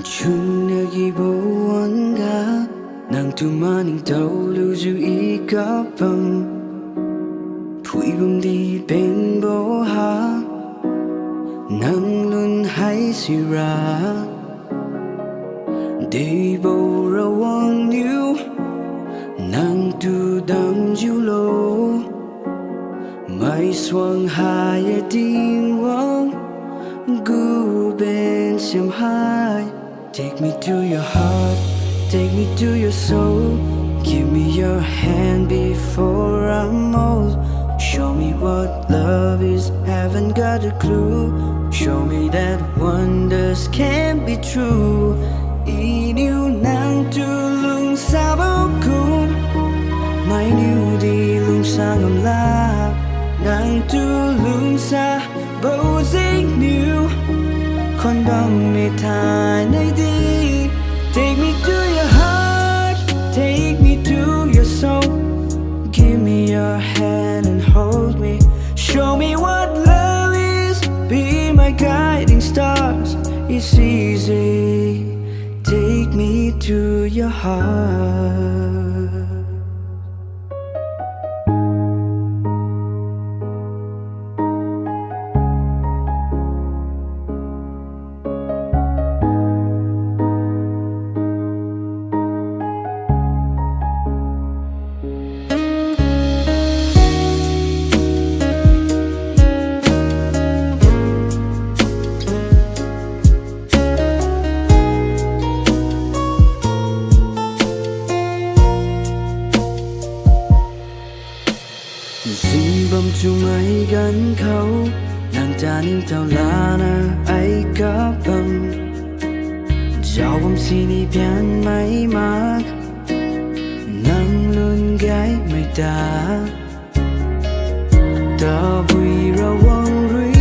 Chunagi bawanga nang tumaning tauluju ikapang Puibum di benbo ha nang lun hai sira Day bo rawang new nang tu dam julo Mai swang hai ting wang gu ben sim hai Take me to your heart, take me to your soul. Give me your hand before I'm old. Show me what love is, haven't got a clue. Show me that wonders can't be true. Inu nang tulung sa bokum Mai new di lung sangam la Nang tulung sa bozing new Kondong me tiny di Take me to your heart, take me to your soul. Give me your hand and hold me. Show me what love is, be my guiding stars. It's easy, take me to your heart. Dinh bom chu mai gan khâu nàng ta nín tàu lá na ai cá bầm Giàu bom xin đi biển mai mạc nàng luôn gái mai ta ta bùi ra wang rui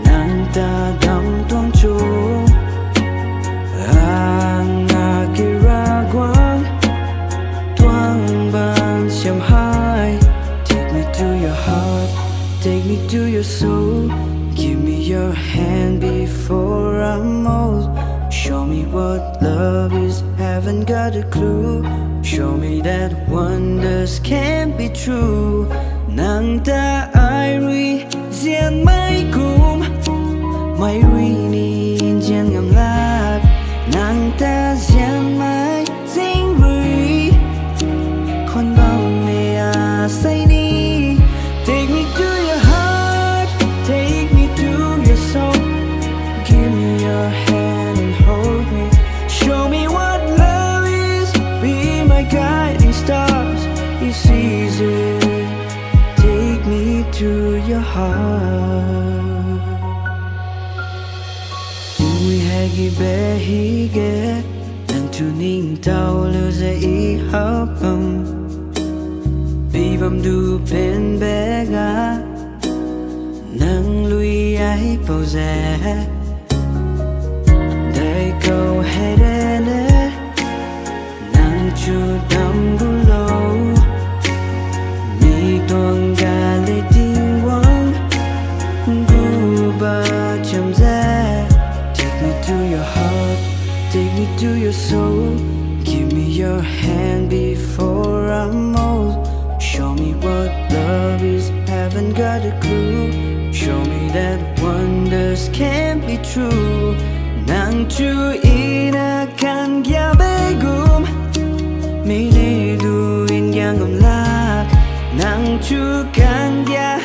nàng ta đam toang chu ang akira quang toang ban xiêm hai To your heart, take me to your soul. Give me your hand before I'm old. Show me what love is, haven't got a clue. Show me that wonders can't be true. Nang ta ai rui jian mai kum mai rui ni jian ngam lat nang ta jian mai jing rui kon bao me a say ni Take me to your heart, take me to your soul. Give me your hand and hold me. Show me what love is, be my guiding stars. It's easy, take me to your heart. Tui hagi behi ge, nang tuning tau lu ze I hapam. Bibam du pen bega nang lui ai bao giờ đây câu hay đen nang chu đam bu lâu mi tuang ga le ting wang gu ba cham za Take me to your heart, take me to your soul. Give me your hand before I'm old. Show me what love is, haven't got a clue. Show me that wonders can't be true. Nang chu ina kan ya begum mi ne du in yang am lak nang chu kan ya